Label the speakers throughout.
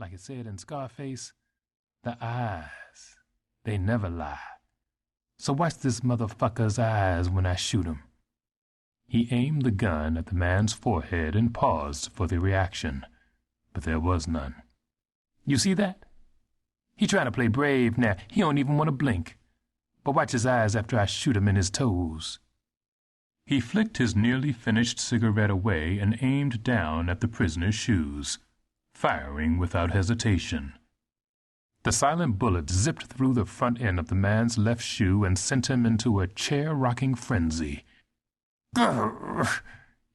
Speaker 1: Like it said in Scarface, the eyes, they never lie. So watch this motherfucker's eyes when I shoot him. He aimed the gun at the man's forehead and paused for the reaction, but there was none. You see that? He trying to play brave now. He don't even want to blink. But watch his eyes after I shoot him in his toes. He flicked his nearly finished cigarette away and aimed down at the prisoner's shoes, firing without hesitation. The silent bullet zipped through the front end of the man's left shoe and sent him into a chair-rocking frenzy. Grrr!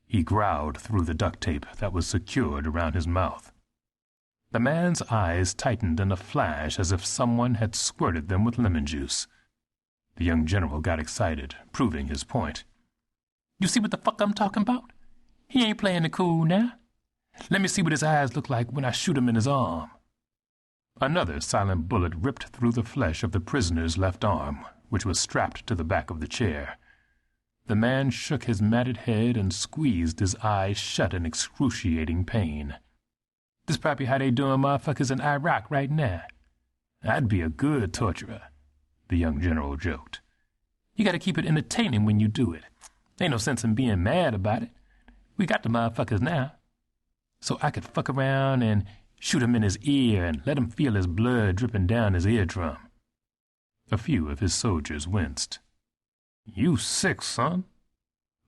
Speaker 1: He growled through the duct tape that was secured around his mouth. The man's eyes tightened in a flash as if someone had squirted them with lemon juice. The young general got excited, proving his point. You see what the fuck I'm talking about? He ain't playing the cool now. Let me see what his eyes look like when I shoot him in his arm. Another silent bullet ripped through the flesh of the prisoner's left arm, which was strapped to the back of the chair. The man shook his matted head and squeezed his eyes shut in excruciating pain. This probably how they doing motherfuckers in Iraq right now. I'd be a good torturer, the young general joked. You gotta keep it entertaining when you do it. Ain't no sense in being mad about it. We got the motherfuckers now. So I could fuck around and shoot him in his ear and let him feel his blood dripping down his eardrum. A few of his soldiers winced. You sick, son?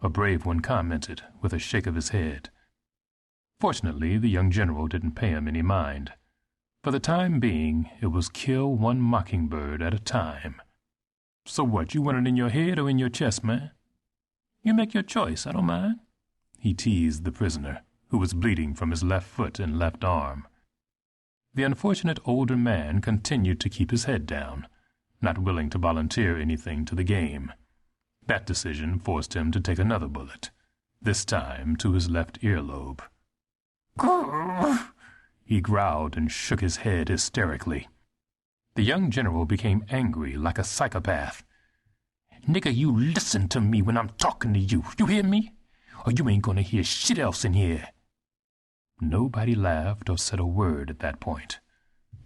Speaker 1: A brave one commented with a shake of his head. Fortunately, the young general didn't pay him any mind. For the time being, it was kill one mockingbird at a time. So what, you want it in your head or in your chest, man? You make your choice, I don't mind. He teased the prisoner, who was bleeding from his left foot and left arm. The unfortunate older man continued to keep his head down, not willing to volunteer anything to the game. That decision forced him to take another bullet, this time to his left earlobe. Grrr! He growled and shook his head hysterically. The young general became angry like a psychopath. Nigga, you listen to me when I'm talking to you. You hear me? Or you ain't gonna hear shit else in here. Nobody laughed or said a word at that point.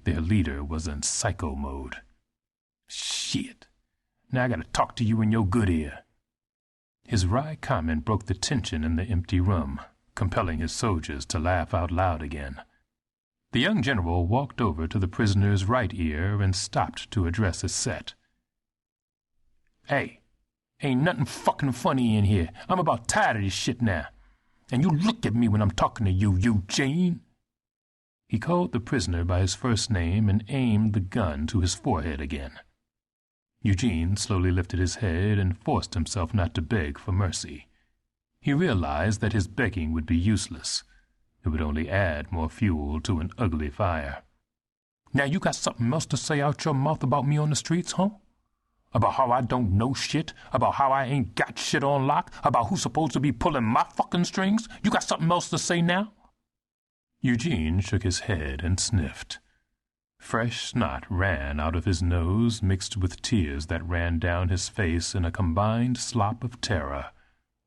Speaker 1: Their leader was in psycho mode. Shit. Now I gotta talk to you in your good ear. His wry comment broke the tension in the empty room, compelling his soldiers to laugh out loud again. The young general walked over to the prisoner's right ear and stopped to address his set. Hey, ain't nothing fucking funny in here. I'm about tired of this shit now. And you look at me when I'm talking to you, Eugene. He called the prisoner by his first name and aimed the gun to his forehead again. Eugene slowly lifted his head and forced himself not to beg for mercy. He realized that his begging would be useless. It would only add more fuel to an ugly fire. Now you got something else to say out your mouth about me on the streets, huh? About how I don't know shit? About how I ain't got shit on lock? About who's supposed to be pulling my fucking strings? You got something else to say now? Eugene shook his head and sniffed. Fresh snot ran out of his nose, mixed with tears that ran down his face in a combined slop of terror,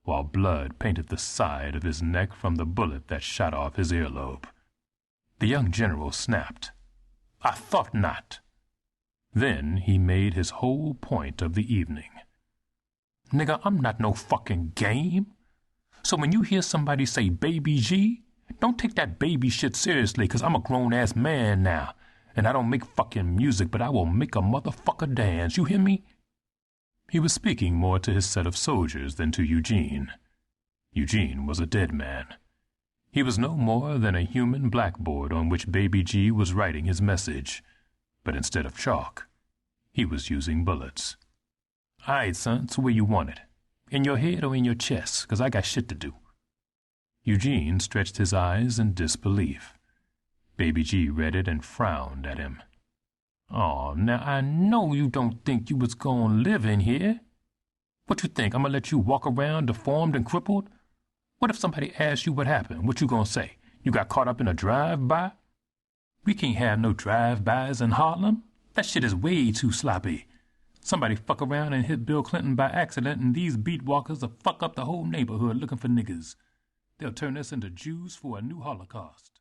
Speaker 1: while blood painted the side of his neck from the bullet that shot off his earlobe. The young general snapped. I thought not. Then he made his whole point of the evening. Nigga, I'm not no fucking game. So when you hear somebody say Baby G, don't take that baby shit seriously, 'cause I'm a grown-ass man now. And I don't make fucking music, but I will make a motherfucker dance. You hear me? He was speaking more to his set of soldiers than to Eugene. Eugene was a dead man. He was no more than a human blackboard on which Baby G was writing his message. But instead of chalk, he was using bullets. All right, son, so where you want it? In your head or in your chest? 'Cause I got shit to do. Eugene stretched his eyes in disbelief. Baby G read it and frowned at him. Oh, now I know you don't think you was gonna live in here. What you think, I'm gonna let you walk around deformed and crippled? What if somebody asks you what happened? What you gonna say? You got caught up in a drive-by? We can't have no drive-bys in Harlem. That shit is way too sloppy. Somebody fuck around and hit Bill Clinton by accident, and these beat walkers will fuck up the whole neighborhood looking for niggas. They'll turn us into Jews for a new Holocaust.